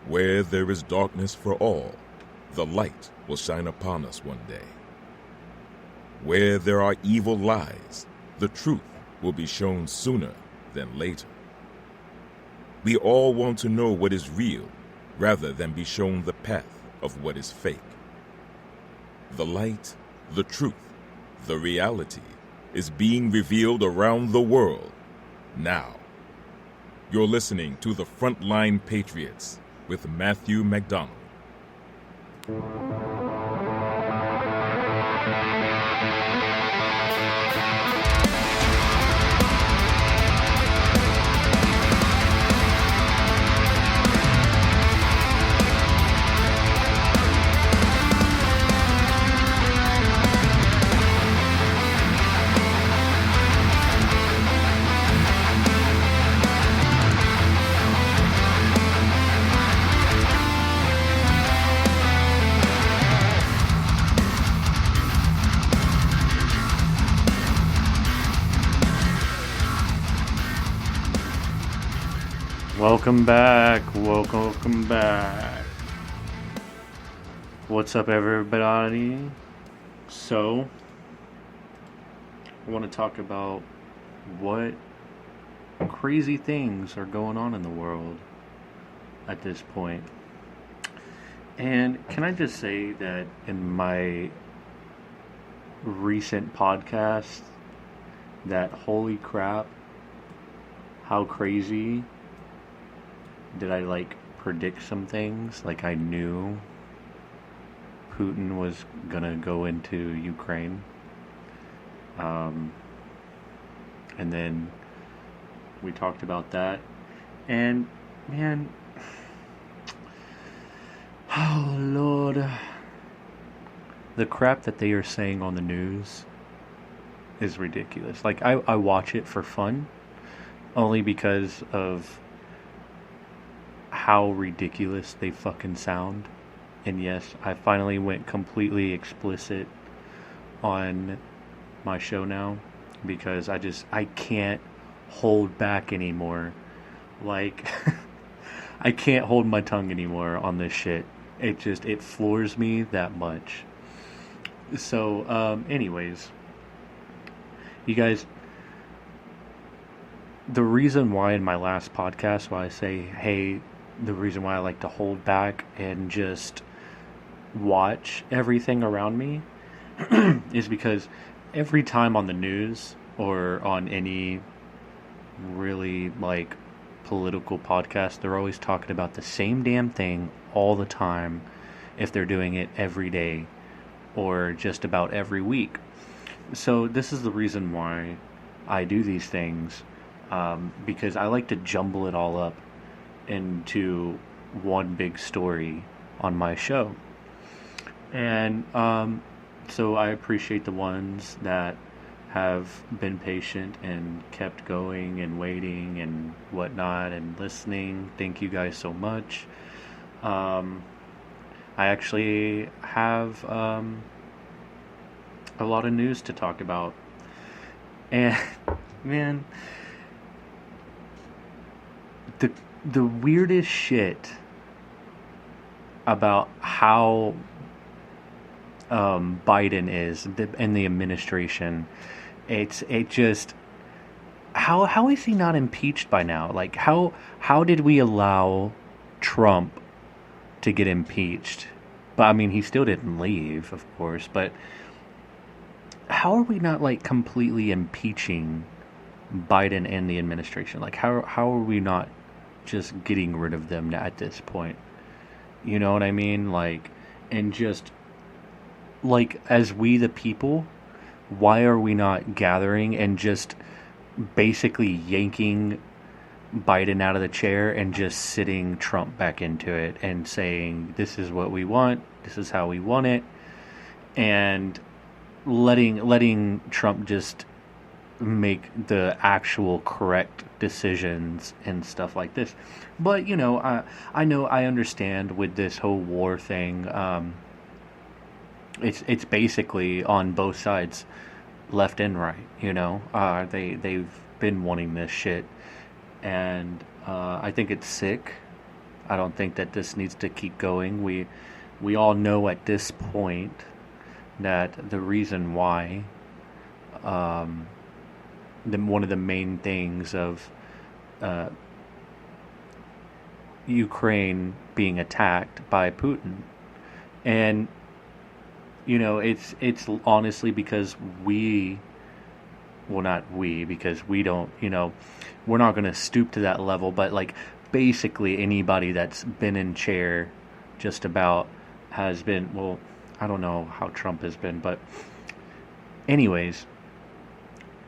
Where there is darkness for all, the light will shine upon us one day. Where there are evil lies, the truth will be shown sooner than later. We all want to know what is real rather than be shown the path of what is fake. The light, the truth, the reality is being revealed around the world now. You're listening to the Frontline Patriots with Matthew McDonald. Welcome back. What's up, everybody? So, I want to talk about what crazy things are going on in the world at this point. And can I just say that in my recent podcast, that holy crap, how crazy did I predict some things? I knew Putin was gonna go into Ukraine. And then we talked about that. And man, oh Lord, the crap that they are saying on the news is ridiculous. I watch it for fun, only because of how ridiculous they fucking sound. And yes, I finally went completely explicit on my show now, because I can't hold back anymore. I can't hold my tongue anymore on this shit. It floors me that much. So, anyways, you guys, the reason why in my last podcast, why I say, hey, the reason why I like to hold back and just watch everything around me is because every time on the news or on any really political podcast, they're always talking about the same damn thing all the time, if they're doing it every day or just about every week. So this is the reason why I do these things, because I like to jumble it all up into one big story on my show. And so I appreciate the ones that have been patient and kept going and waiting and whatnot and listening. Thank you guys so much. I actually have a lot of news to talk about. And man, the weirdest shit about how Biden is and the administration, it just, how is he not impeached by now? How did we allow Trump to get impeached? But I mean, he still didn't leave, of course, but how are we not completely impeaching Biden and the administration? How are we not just getting rid of them at this point? You know what I mean? And just as we the people, why are we not gathering and just basically yanking Biden out of the chair and just sitting Trump back into it and saying, this is what we want, this is how we want it, and letting Trump just make the actual correct decisions and stuff like this. But I understand with this whole war thing, it's basically on both sides, left and right. They've been wanting this shit, and I think it's sick I don't think that this needs to keep going. We all know at this point that the reason why, one of the main things of Ukraine being attacked by Putin, and it's honestly because not we, because we don't, we're not going to stoop to that level, but like basically anybody that's been in chair just about has been, well, I don't know how Trump has been, but anyways,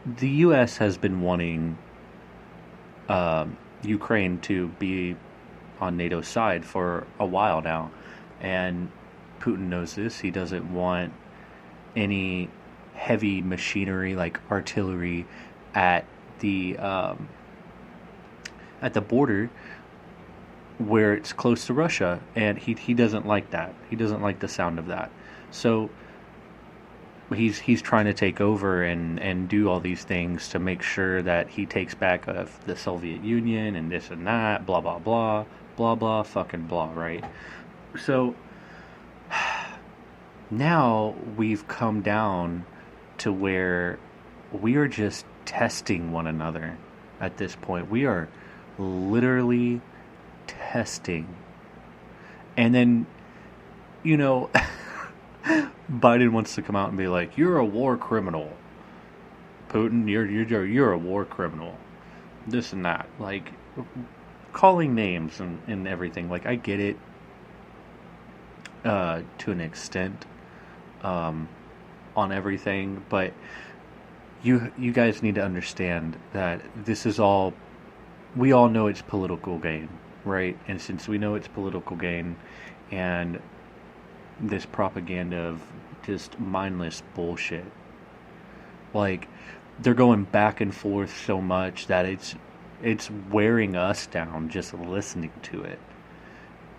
the U.S. has been wanting Ukraine to be on NATO's side for a while now, and Putin knows this. He doesn't want any heavy machinery like artillery at the border where it's close to Russia, and he doesn't like that. He doesn't like the sound of that. So he's trying to take over and do all these things to make sure that he takes back of the Soviet Union and this and that, blah blah blah, blah blah fucking blah, right? So now we've come down to where we are just testing one another at this point. We are literally testing. And then, Biden wants to come out and be like, "You're a war criminal, Putin. You're a war criminal." This and that, like calling names and everything. Like, I get it to an extent on everything, but you guys need to understand that this is all, we all know it's political gain, right? And since we know it's political gain and this propaganda of just mindless bullshit, like they're going back and forth so much that it's wearing us down just listening to it.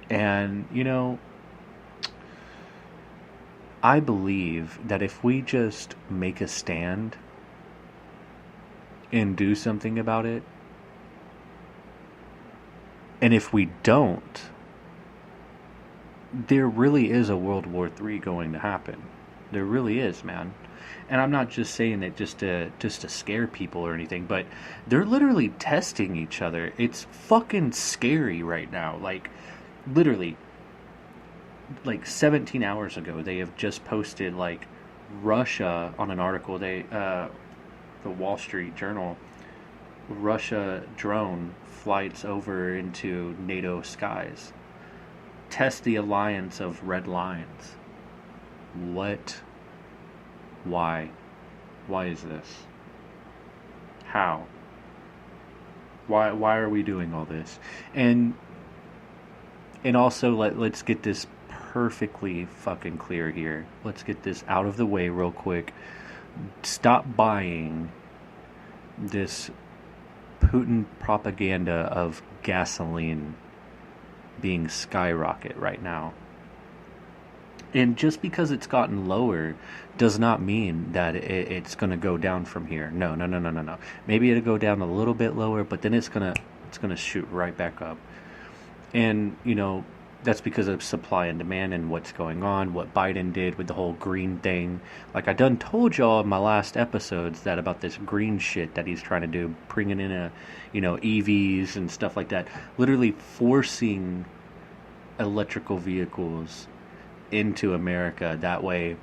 And I believe that if we just make a stand and do something about it, and if we don't, there really is a World War III going to happen. There really is, man. And I'm not just saying it just to scare people or anything, but they're literally testing each other. It's fucking scary right now. Like, literally, like 17 hours ago, they have just posted, like, Russia on an article. The Wall Street Journal, Russia drone flights over into NATO skies. Test the alliance of red lines. What? Why? Why is this? How? Why are we doing all this? And also, let's get this perfectly fucking clear here. Let's get this out of the way real quick. Stop buying this Putin propaganda of gasoline being skyrocket right now. And just because it's gotten lower does not mean that it's going to go down from here. No. Maybe it'll go down a little bit lower, but then it's going to shoot right back up. And, that's because of supply and demand and what's going on, what Biden did with the whole green thing. Like I done told y'all in my last episodes that about this green shit that he's trying to do, bringing in EVs and stuff like that, literally forcing electrical vehicles into America. That way,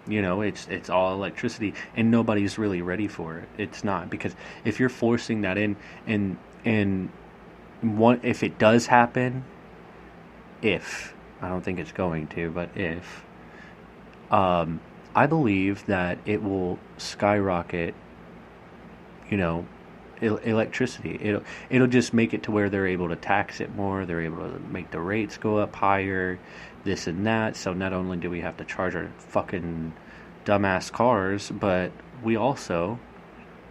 it's all electricity, and nobody's really ready for it. It's not, because if you're forcing that in, and if it does happen, if I don't think it's going to, but if I believe that it will skyrocket, electricity. It'll just make it to where they're able to tax it more. They're able to make the rates go up higher, this and that. So not only do we have to charge our fucking dumbass cars, but we also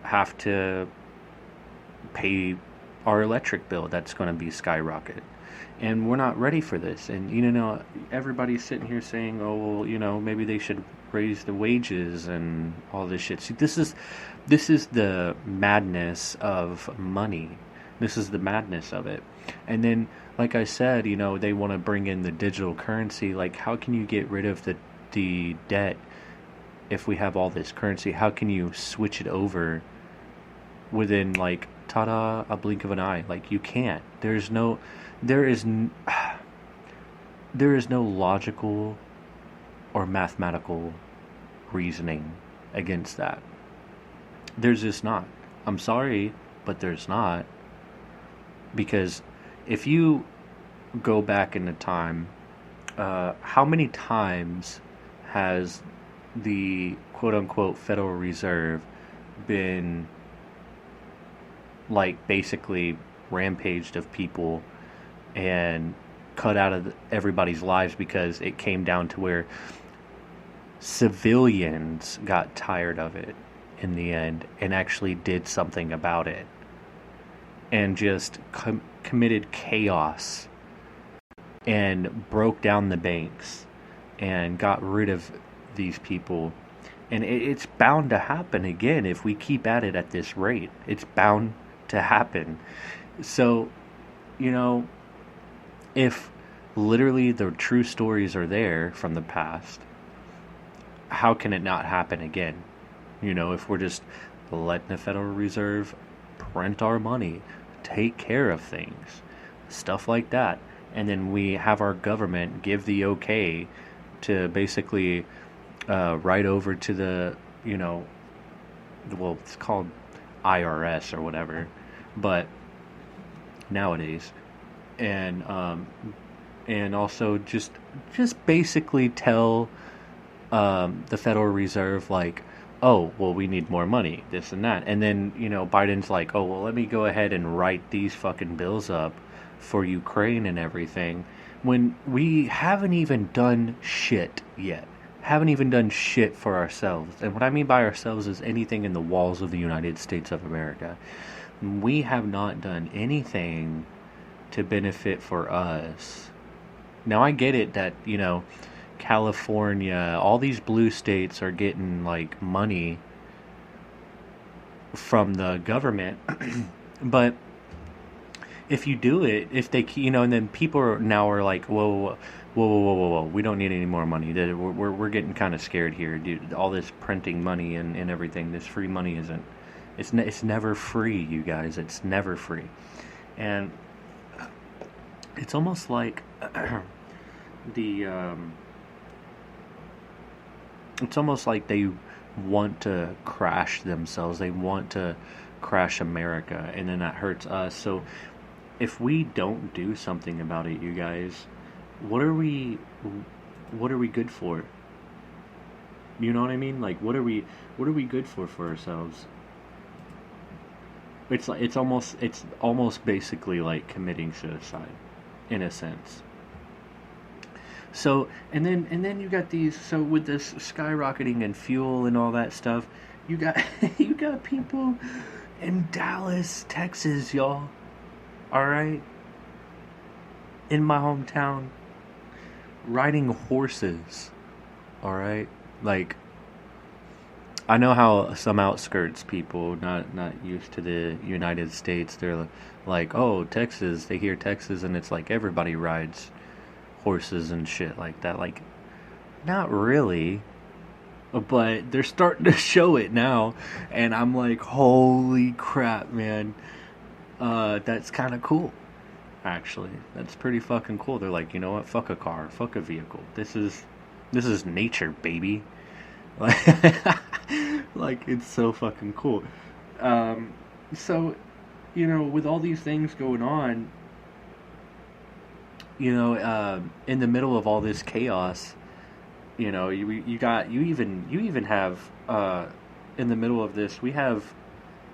have to pay our electric bill. That's going to be skyrocket. And we're not ready for this. And, everybody's sitting here saying, oh, well, maybe they should raise the wages and all this shit. See, this is the madness of money. This is the madness of it. And then, like I said, they want to bring in the digital currency. Like, how can you get rid of the debt if we have all this currency? How can you switch it over within, like, ta-da, a blink of an eye? Like, you can't. There is no logical or mathematical reasoning against that. There's just not. I'm sorry, but there's not. Because if you go back into time, how many times has the quote-unquote Federal Reserve been, like, basically rampaged of people and cut out of everybody's lives because it came down to where civilians got tired of it in the end and actually did something about it and just committed chaos and broke down the banks and got rid of these people. And it's bound to happen again if we keep at it at this rate. It's bound to happen. So, if literally the true stories are there from the past, how can it not happen again? If we're just letting the Federal Reserve print our money, take care of things, stuff like that, and then we have our government give the okay to basically write over to the, well, it's called IRS or whatever, but nowadays, and also just basically tell the Federal Reserve, like, oh, well, we need more money, this and that. And then, Biden's like, oh, well, let me go ahead and write these fucking bills up for Ukraine and everything, when we haven't even done shit yet. Haven't even done shit for ourselves. And what I mean by ourselves is anything in the walls of the United States of America. We have not done anything to benefit for us. Now, I get it that, California, all these blue states are getting, like, money from the government. But if you do it, if they, and then people are like, whoa, we don't need any more money. We're getting kind of scared here, dude. All this printing money and everything, this free money it's never free, you guys. It's never free. And it's almost like it's almost like they want to crash themselves. They want to crash America, and then that hurts us. So if we don't do something about it, you guys, what are we good for? You know what I mean? Like, what are we good for ourselves? It's almost basically like committing suicide, in a sense. So and then you got these. So with this skyrocketing and fuel and all that stuff, you got people in Dallas, Texas, y'all. All right, in my hometown, riding horses. All right, like, I know how some outskirts people, not used to the United States, they're like, oh, Texas. They hear Texas and it's like everybody rides horses and shit like that. Like, not really, but they're starting to show it now, and I'm like, holy crap, man. That's kind of cool, actually. That's pretty fucking cool. They're like, you know what? Fuck a car. Fuck a vehicle. This is nature, baby. Like, it's so fucking cool. So, with all these things going on, in the middle of all this chaos, you even have in the middle of this, we have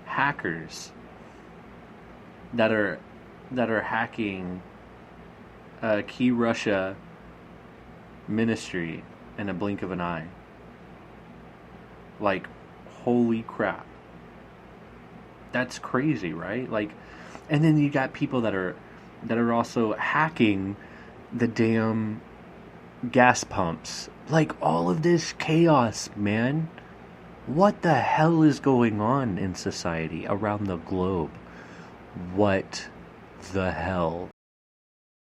hackers that are hacking Key Russia ministry in a blink of an eye. Like, holy crap. That's crazy, right? Like, and then you got people that are also hacking the damn gas pumps. Like, all of this chaos, man. What the hell is going on in society around the globe? what the hell